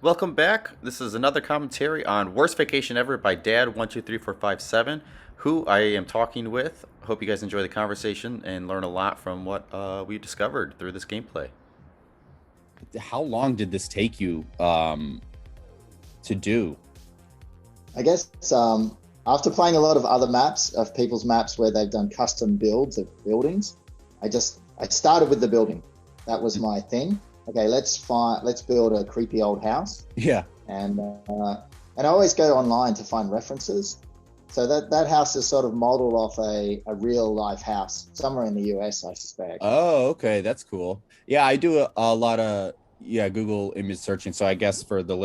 Welcome back. This is another commentary on Worst Vacation Ever by Dad123457, who I am talking with. Hope you guys enjoy the conversation and learn a lot from what we discovered through this gameplay. How long did this take you to do? I guess after playing a lot of other maps of people's maps where they've done custom builds of buildings, I started with the building. That was my thing. Okay, let's build a creepy old house. Yeah. And I always go online to find references. So that house is sort of modeled off a real life house somewhere in the US, I suspect. Oh, okay, that's cool. Yeah, I do a lot of Google image searching. So I guess for the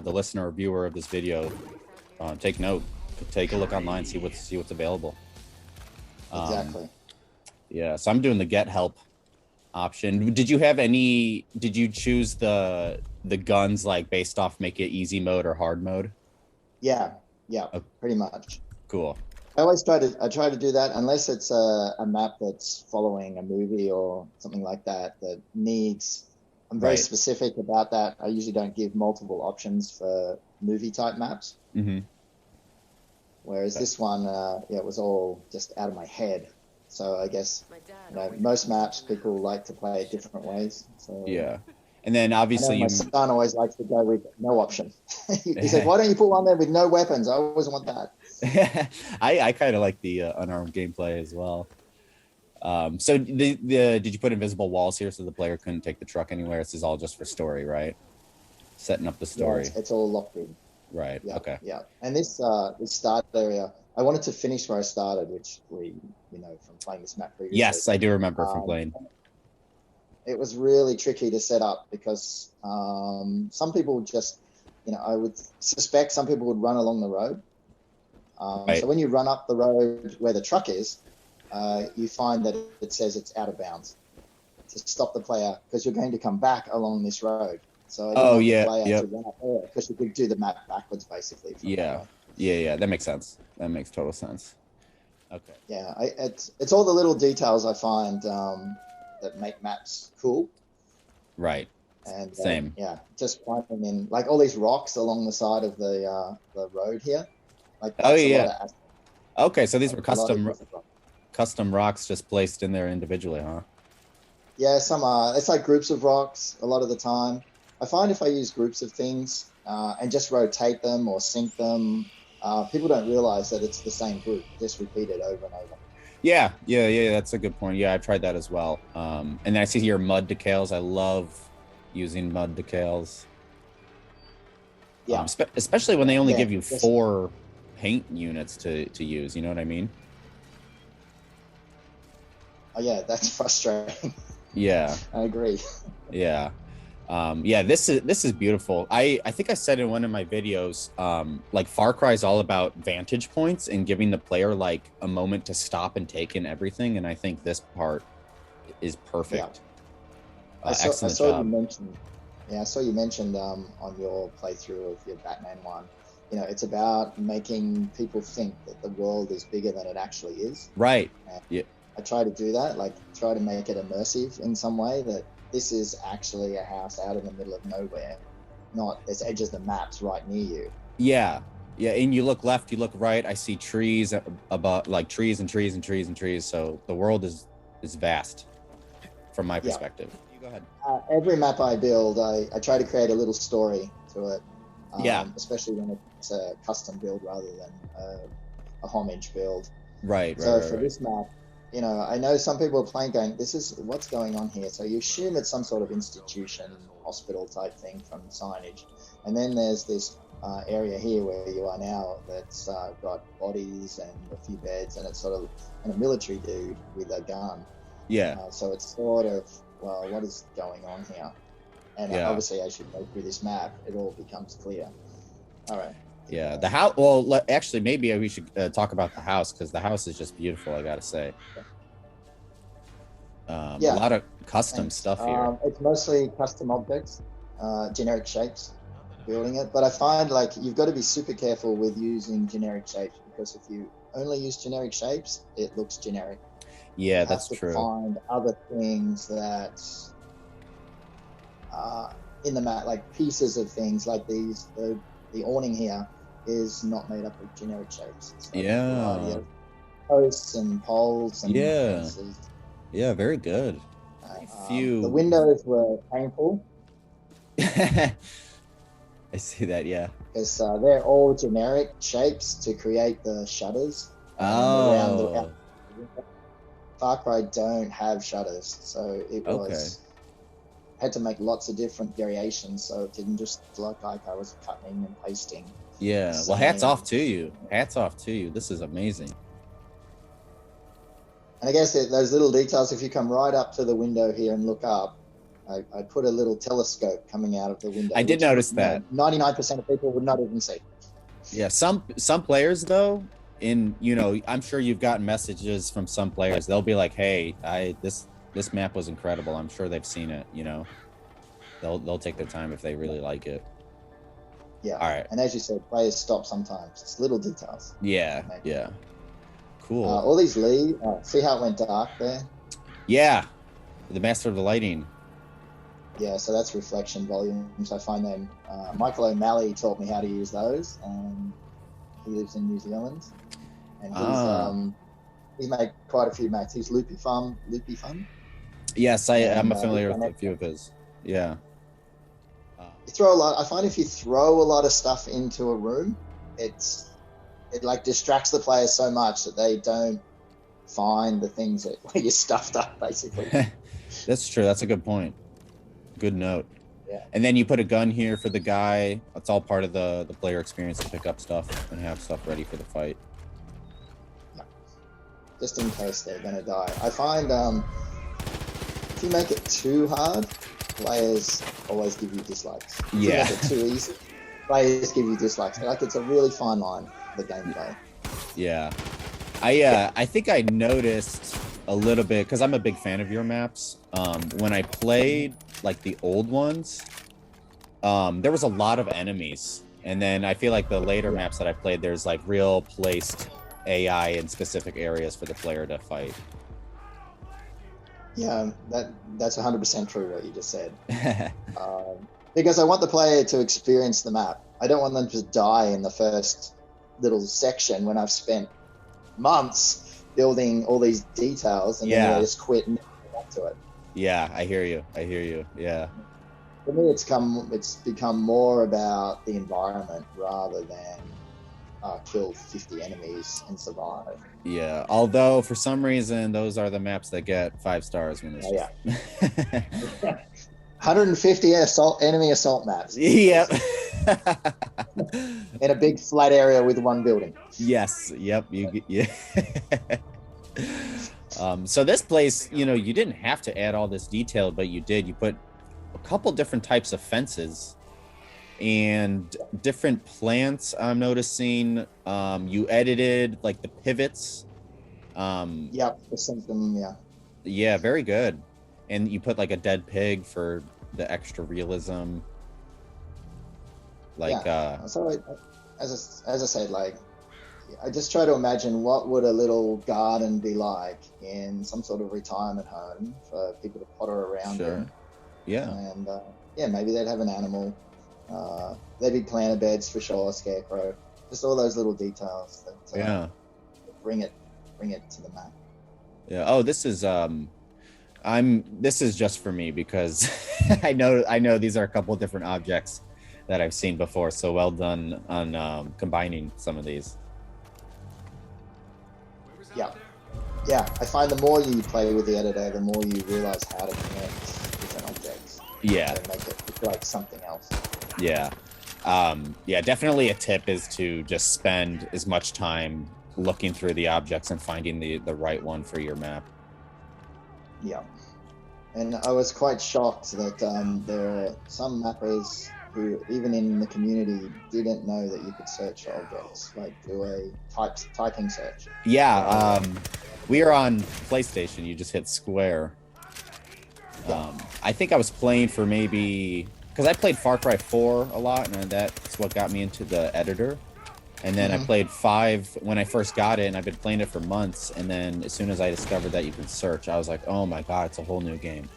listener or viewer of this video, take note, take a look online, see what's available. Exactly. Yeah, so I'm doing the get help option. Did you choose the guns like based off make it easy mode or hard mode? Yeah, Okay. Pretty much. Cool. I try to do that unless it's a map that's following a movie or something like that needs. I'm very specific about that. I usually don't give multiple options for movie type maps. Mm-hmm. Whereas this one, it was all just out of my head. So I guess most maps people like to play it different ways. So yeah, and then obviously my son always likes to go with no option. He said, "Why don't you put one there with no weapons? I always want that." I kind of like the unarmed gameplay as well. So did you put invisible walls here so the player couldn't take the truck anywhere? This is all just for story, right? Setting up the story. Yeah, it's all locked in. Right. Yeah, okay. Yeah, and this start area, I wanted to finish where I started, which we from playing this map previously. Yes, I do remember from playing. It was really tricky to set up because some people just, I would suspect some people would run along the road. Right. So when you run up the road where the truck is, you find that it says it's out of bounds to stop the player because you're going to come back along this road. So I didn't want the player to run up there because you could do the map backwards basically. Yeah, that makes sense. That makes total sense. Okay. Yeah, it's all the little details I find that make maps cool. Right. And same. Yeah, just finding in like all these rocks along the side of the road here. Like that's Okay, so these were custom rocks just placed in there individually, huh? Yeah, some are. It's like groups of rocks a lot of the time. I find if I use groups of things and just rotate them or sync them, people don't realize that it's the same group, just repeat it over and over. Yeah, that's a good point. Yeah, I've tried that as well. And then I see here mud decals. I love using mud decals. Yeah. Especially when they only give you 4 paint units to use, you know what I mean? Oh yeah, that's frustrating. Yeah. I agree. Yeah. This is beautiful. I think I said in one of my videos, like Far Cry is all about vantage points and giving the player like a moment to stop and take in everything. And I think this part is perfect. Yeah. I saw you mentioned on your playthrough of your Batman one, it's about making people think that the world is bigger than it actually is. Right. And I try to do that, like try to make it immersive in some way, that this is actually a house out in the middle of nowhere, not there's edges of maps right near you. Yeah, and you look left, you look right, I see trees about like trees and trees and trees and trees. So the world is vast from my perspective. You go ahead. Every map I build, I try to create a little story to it. Especially when it's a custom build rather than a homage build. Right. So for this map, I know some people are playing going, this is what's going on here. So you assume it's some sort of institution, hospital type thing from signage. And then there's this area here where you are now that's got bodies and a few beds, and it's sort of a military dude with a gun. Yeah. So it's sort of, well, what is going on here? And obviously as you go through this map, it all becomes clear. All right. Yeah, the house. Well, actually, maybe we should talk about the house because the house is just beautiful. I gotta say, a lot of custom stuff here. It's mostly custom objects, generic shapes, building it. But I find like you've got to be super careful with using generic shapes because if you only use generic shapes, it looks generic. Yeah, you that's have to true. Find other things that in the map, like pieces of things, like the awning here is not made up of generic shapes. It's like a variety Yeah. of posts and poles and Yeah. fences. Yeah, very good. The windows were painful I see that, yeah. because they're all generic shapes to create the shutters around the Oh, window. Far Cry don't have shutters, so it was had to make lots of different variations, so it didn't just look like I was cutting and pasting. yeah. Well, hats off to you. Hats off to you. This is amazing. And I guess those little details, if you come right up to the window here and look up, I put a little telescope coming out of the window. I did notice that. 99% of people would not even see. Yeah, some players though, I'm sure you've gotten messages from some players. They'll be like, "Hey, this map was incredible. I'm sure they've seen it." They'll take their time if they really like it. Yeah. All right. And as you said, players stop sometimes. It's little details. Yeah. Yeah. Cool. All these leaves. See how it went dark there? Yeah. The master of the lighting. Yeah, so that's reflection volumes. I find them. Michael O'Malley taught me how to use those, and he lives in New Zealand. And he's made quite a few maps. He's Loopy Fun. Yes, I'm familiar with a few of his. Yeah. You throw a lot. I find if you throw a lot of stuff into a room, it like distracts the players so much that they don't find the things where you're stuffed up, basically. That's true. That's a good point. Good note. Yeah. And then you put a gun here for the guy. That's all part of the player experience to pick up stuff and have stuff ready for the fight. Yeah. Just in case they're going to die. I find if you make it too hard, players always give you dislikes. If you make it too easy, players give you dislikes. Like, it's a really fine line, the gameplay. Yeah. I think I noticed a little bit, because I'm a big fan of your maps. When I played like the old ones, there was a lot of enemies. And then I feel like the later maps that I played, there's like real placed AI in specific areas for the player to fight. Yeah, that's 100% true what you just said. Because I want the player to experience the map. I don't want them to die in the first little section when I've spent months building all these details and then they just quit and never go back to it. Yeah, I hear you. Yeah. For me, it's become more about the environment rather than kill 50 enemies and survive. Yeah, although for some reason those are the maps that get 5 stars when it's 150 enemy assault maps. Yep. In a big flat area with one building. Yes. Yep. So this place, you didn't have to add all this detail, but you did. You put a couple different types of fences and different plants. I'm noticing. You edited like the pivots. Yep. Yeah, very good. And you put like a dead pig for the extra realism. So as I said, like, I just try to imagine what would a little garden be like in some sort of retirement home for people to potter around in. Yeah. And maybe they'd have an animal. There'd be planter beds for sure, scarecrow. Just all those little details that bring it to the map. Yeah. Oh, this is this is just for me because I know these are a couple different objects that I've seen before. So well done on combining some of these. Yeah. I find the more you play with the editor, the more you realize how to connect different objects. Yeah. To make it look like something else. Yeah. Definitely a tip is to just spend as much time looking through the objects and finding the right one for your map. Yeah. And I was quite shocked that there are some mappers who, even in the community, didn't know that you could search for objects, like do a typing search. Yeah, we are on PlayStation. You just hit square. I think I was playing for because I played Far Cry 4 a lot, and that's what got me into the editor. And then I played 5 when I first got it, and I've been playing it for months. And then as soon as I discovered that you can search, I was like, oh my god, it's a whole new game.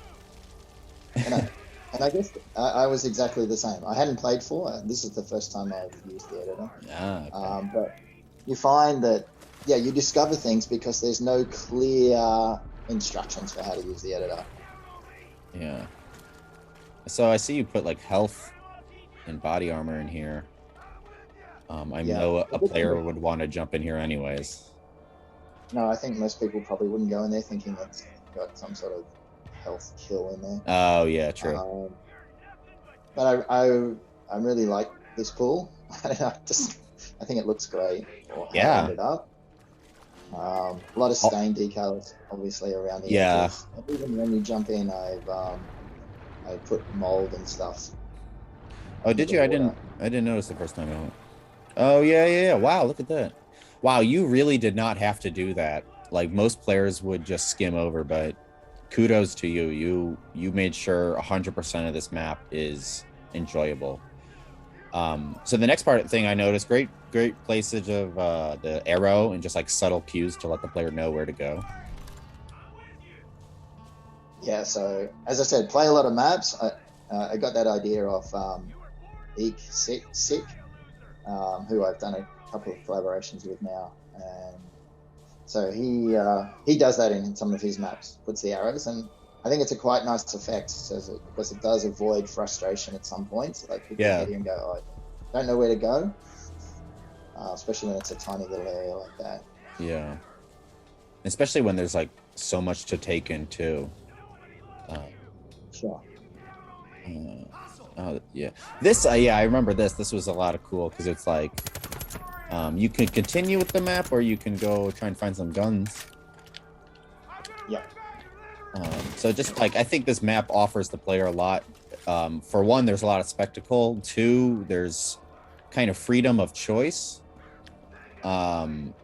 And And I guess I was exactly the same. I hadn't played 4. This is the first time I've used the editor. Okay. But you find that, yeah, you discover things because there's no clear instructions for how to use the editor. Yeah. So I see you put like health and body armor in here. I know a player would want to jump in here anyways. No, I think most people probably wouldn't go in there thinking it's got some sort of health kill in there. Oh yeah, true. But I really like this pool. I think it looks great. Or how it ended up. A lot of stain decals, obviously, around the edges. And even when you jump in, I put mold and stuff. Oh, did you? I didn't notice the first time I went. Oh yeah. Wow, look at that. Wow, you really did not have to do that. Like most players would just skim over, but kudos to you. You made sure 100% of this map is enjoyable. So the next thing I noticed, great placage of the arrow and just like subtle cues to let the player know where to go. Yeah, so as I said, play a lot of maps. I got that idea off Sick, who I've done a couple of collaborations with now, and so he does that in some of his maps, puts the arrows, and I think it's a quite nice effect, because it does avoid frustration at some points. Like people get here and go, oh, I don't know where to go, especially when it's a tiny little area like that. Yeah, especially when there's like so much to take in too. Sure. Yeah. This, I remember this. This was a lot of cool because it's like you can continue with the map or you can go try and find some guns. Yeah. So just like I think this map offers the player a lot. For one, there's a lot of spectacle. 2, there's kind of freedom of choice. And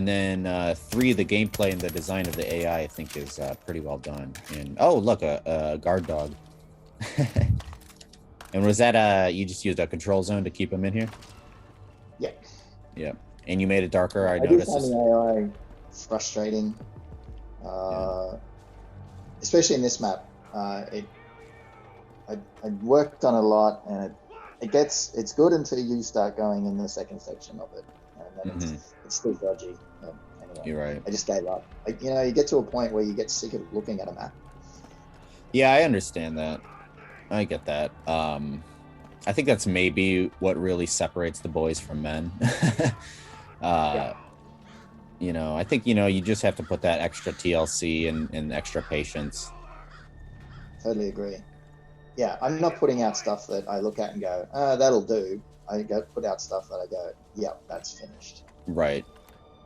then 3, the gameplay and the design of the AI I think is pretty well done. And oh, look, a guard dog. And was that you just used a control zone to keep him in here? Yeah. Yeah. And you made it darker. I do noticed. Find the AI frustrating, especially in this map. I worked on it a lot, and it's good until you start going in the second section of it, and then it's still dodgy. Anyway, you're right. I just gave up. You get to a point where you get sick of looking at a map. Yeah, I understand that. I get that. I think that's maybe what really separates the boys from men. I think, you just have to put that extra TLC and extra patience. Totally agree. Yeah, I'm not putting out stuff that I look at and go, that'll do. I put out stuff that I go, yep, that's finished. Right.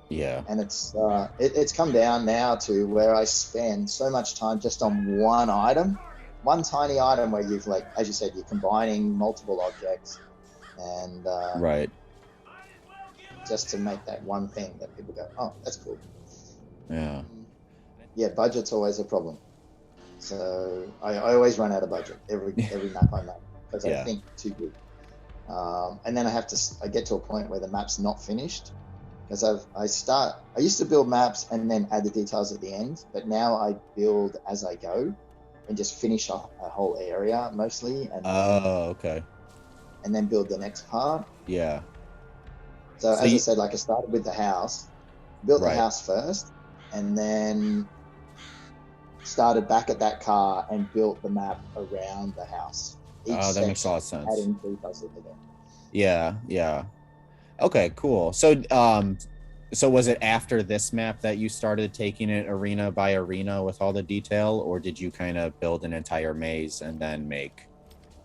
Yeah. And it's come down now to where I spend so much time just on one item. One tiny item where you've, like, as you said, you're combining multiple objects, and right, just to make that one thing that people go, oh, that's cool. Yeah, budget's always a problem. So I always run out of budget every map I make because I think too big, and then I get to a point where the map's not finished because I used to build maps and then add the details at the end, but now I build as I go. And just finish off a whole area mostly. And okay. And then build the next part. Yeah. So as I said, like I started with the house, built the house first, and then started back at that car and built the map around the house. That makes a lot of sense. Adding details to it. Yeah. Okay, cool. So was it after this map that you started taking it arena by arena with all the detail, or did you kind of build an entire maze and then make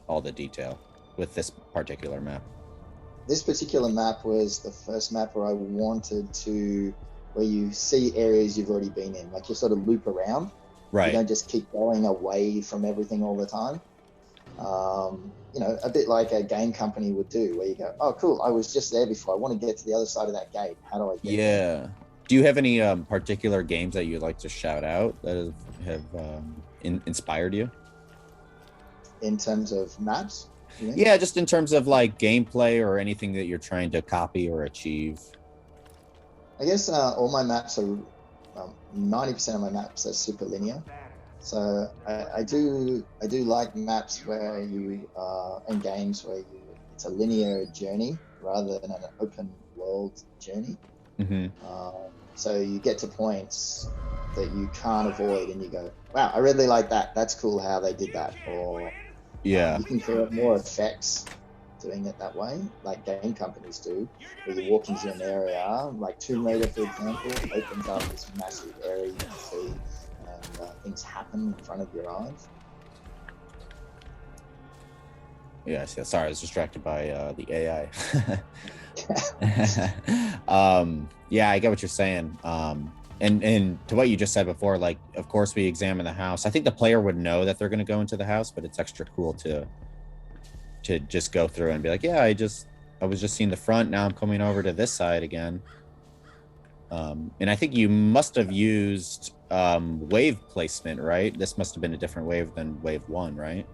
all the detail with this particular map? This particular map was the first map where where you see areas you've already been in, like you sort of loop around. Right. You don't just keep going away from everything all the time. A bit like a game company would do, where you go, oh, cool, I was just there before. I want to get to the other side of that gate. How do I get there? Do you have any particular games that you'd like to shout out that have inspired you? In terms of maps? Yeah, just in terms of like gameplay or anything that you're trying to copy or achieve. I guess all my maps are, 90% of my maps are super linear. So I do like maps where you and games where it's a linear journey rather than an open world journey. Mm-hmm. So you get to points that you can't avoid, and you go, "Wow, I really like that. That's cool how they did that." Or Yeah. you can create more effects doing it that way, like game companies do, where you walk into an area, like Tomb Raider, for example, opens up this massive area you can see, and things happen in front of your eyes. Yes, yeah. Sorry, I was distracted by the AI. Yeah, I get what you're saying. And to what you just said before, like, of course we examine the house. I think the player would know that they're going to go into the house, but it's extra cool to just go through and be like, yeah, I was just seeing the front. Now I'm coming over to this side again. And I think you must have used wave placement, right? This must have been a different wave than wave 1, right?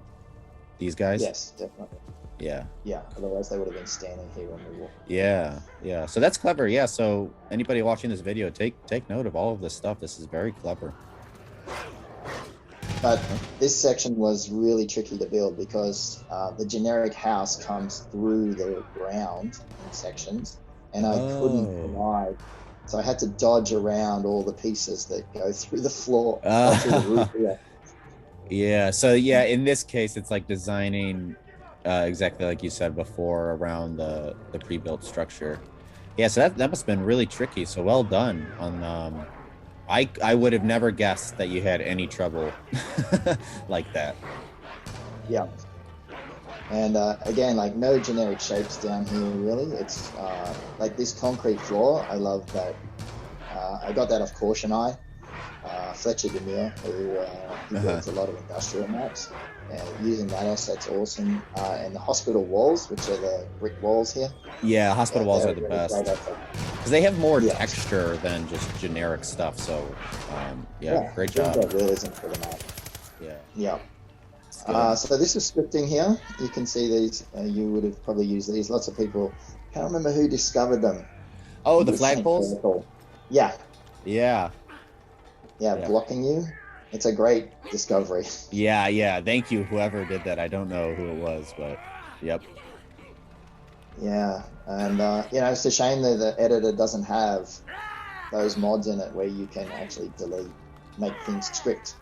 These guys? Yes, definitely. Yeah. Yeah, otherwise they would have been standing here when we walked. Yeah, yeah. So that's clever. Yeah. So anybody watching this video, take note of all of this stuff. This is very clever. But this section was really tricky to build because the generic house comes through the ground in sections, and I couldn't provide. So I had to dodge around all the pieces that go through the floor, through the roof. Yeah. Yeah. So yeah, in this case, it's like designing exactly like you said before around the pre-built structure. Yeah. So that must have been really tricky. So well done on. I would have never guessed that you had any trouble like that. Yeah. And again, like no generic shapes down here really. It's like this concrete floor. I love that. I got that off Caution Eye. Fletcher Demure, who builds a lot of industrial maps. Using that asset's awesome. And the hospital walls, which are the brick walls here. Yeah, hospital walls are the best. Because they have more texture than just generic stuff. So, great job. Realism for the map. Yeah. Yeah. So this is scripting here. You can see these. You would have probably used these. Lots of people. Can't remember who discovered them. Oh, the flagpoles? Yeah. Yeah. Yeah, blocking you. It's a great discovery. Yeah. Thank you, whoever did that. I don't know who it was, but yep. Yeah, and it's a shame that the editor doesn't have those mods in it where you can actually make things script.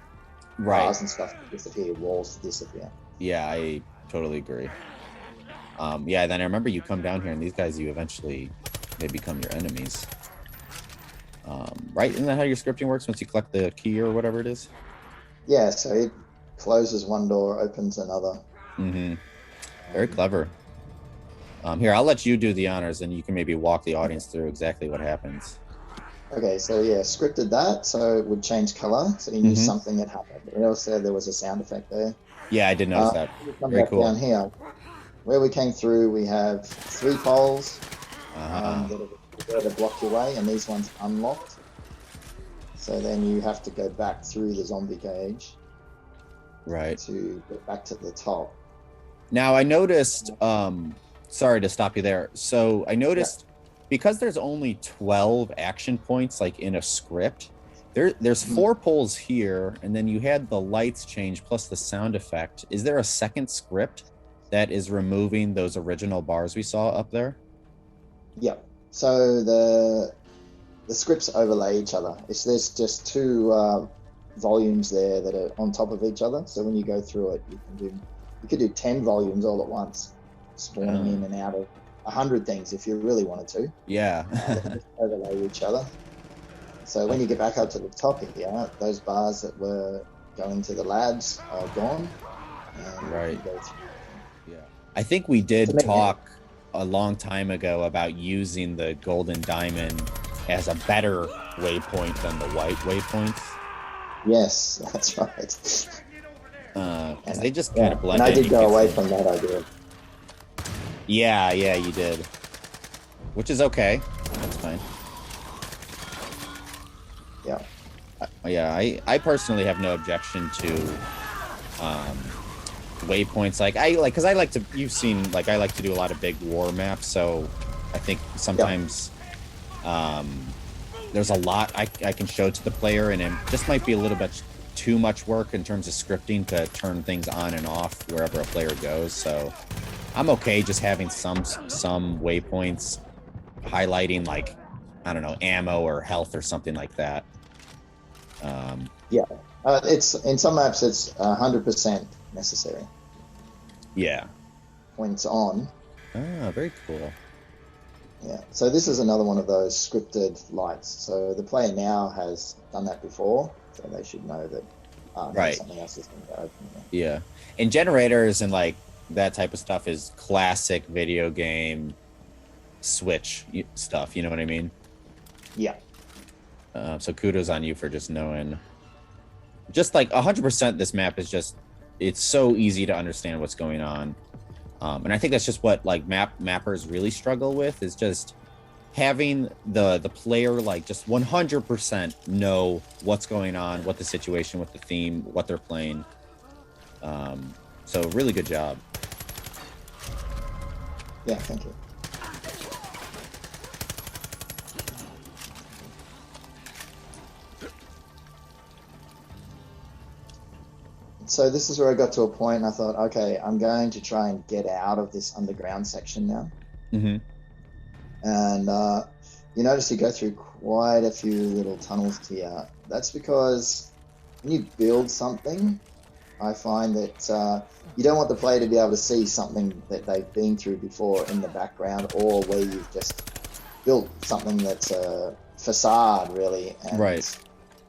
Right. Bars and stuff disappear, walls disappear. Yeah, I totally agree. Then I remember you come down here and these guys, they become your enemies. Right? Isn't that how your scripting works once you collect the key or whatever it is? Yeah, so it closes one door, opens another. Mm-hmm. Very clever. Here, I'll let you do the honors and you can maybe walk the audience through exactly what happens. Okay, so yeah, scripted that, so it would change color, so you knew something had happened. It also, there was a sound effect there. Yeah, I did notice that. Very cool. Down here, where we came through, we have 3 poles that are to block your way, and these ones unlocked. So then you have to go back through the zombie cage. Right. To get back to the top. Now, I noticed, sorry to stop you there. So I noticed because there's only 12 action points, like in a script, there's 4 poles here, and then you had the lights change plus the sound effect. Is there a second script that is removing those original bars we saw up there? Yeah. So the scripts overlay each other. There's just 2 volumes there that are on top of each other. So when you go through it, you could do 10 volumes all at once, spawning in and out of 100 things if you really wanted to. Yeah. Just overlay each other. So when you get back up to the top here, those bars that were going to the labs are gone. And right. You go through. Yeah. I think we did talk a long time ago about using the golden diamond as a better waypoint than the white waypoints. Yes, that's right. Because they just kind of blend in. And I did go away from that idea. Yeah, you did. Which is okay. That's fine. Yeah. I personally have no objection to waypoints. Because I like to, you've seen, like, I like to do a lot of big war maps, so I think sometimes there's a lot I can show to the player, and it just might be a little bit too much work in terms of scripting to turn things on and off wherever a player goes. So I'm okay just having some waypoints highlighting, like, I don't know, ammo or health or something like that. Yeah, it's in some maps it's 100% necessary. Yeah. Points on. Ah, very cool. Yeah, so this is another one of those scripted lights. So the player now has done that before, so they should know that Right. something else is going to open there. Yeah. And generators and like that type of stuff is classic video game Switch stuff. You know what I mean? Yeah. So kudos on you for just knowing. Just like 100%, this map is just, it's so easy to understand what's going on. And I think that's just what like mappers really struggle with, is just having the player like just 100% know what's going on, what the situation, what the theme, what they're playing. So really good job. Yeah, thank you. So this is where I got to a point and I thought, okay, I'm going to try and get out of this underground section now. Mm-hmm. And you notice you go through quite a few little tunnels here. That's because when you build something, I find that you don't want the player to be able to see something that they've been through before in the background, or where you've just built something that's a facade, really, and Right.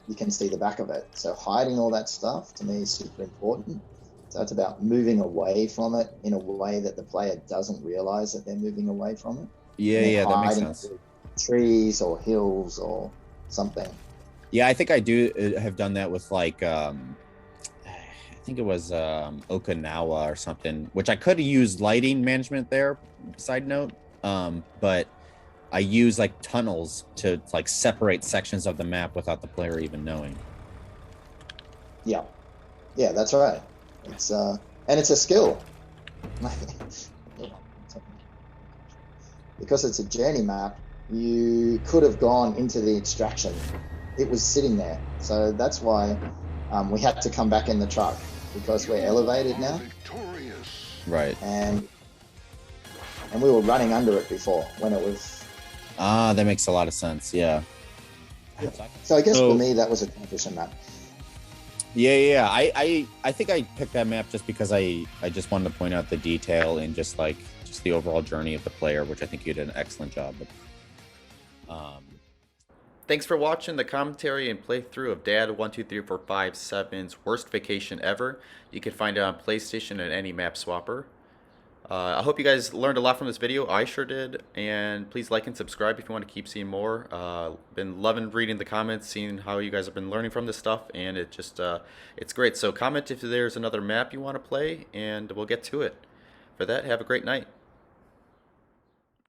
you can see the back of it. So hiding all that stuff to me is super important. So it's about moving away from it in a way that the player doesn't realize that they're moving away from it. Yeah, that makes sense. Trees or hills or something. Yeah, I think I do have done that with like I think it was Okinawa or something, which I could have used lighting management there, side note. But I use like tunnels to like separate sections of the map without the player even knowing. Yeah, that's right. It's and it's a skill. Because it's a journey map, you could have gone into the extraction. It was sitting there, so that's why we had to come back in the truck, because we're elevated now. Right. And we were running under it before when it was. That makes a lot of sense. Yeah. So I guess for me that was a transition map. Yeah. I think I picked that map just because I just wanted to point out the detail and just the overall journey of the player, which I think you did an excellent job of. Thanks for watching the commentary and playthrough of Dad123457's Worst Vacation Ever. You can find it on PlayStation and any map swapper. I hope you guys learned a lot from this video. I sure did. And please like and subscribe if you want to keep seeing more. Been loving reading the comments, seeing how you guys have been learning from this stuff, and it just it's great. So comment if there's another map you want to play, and we'll get to it. For that, have a great night.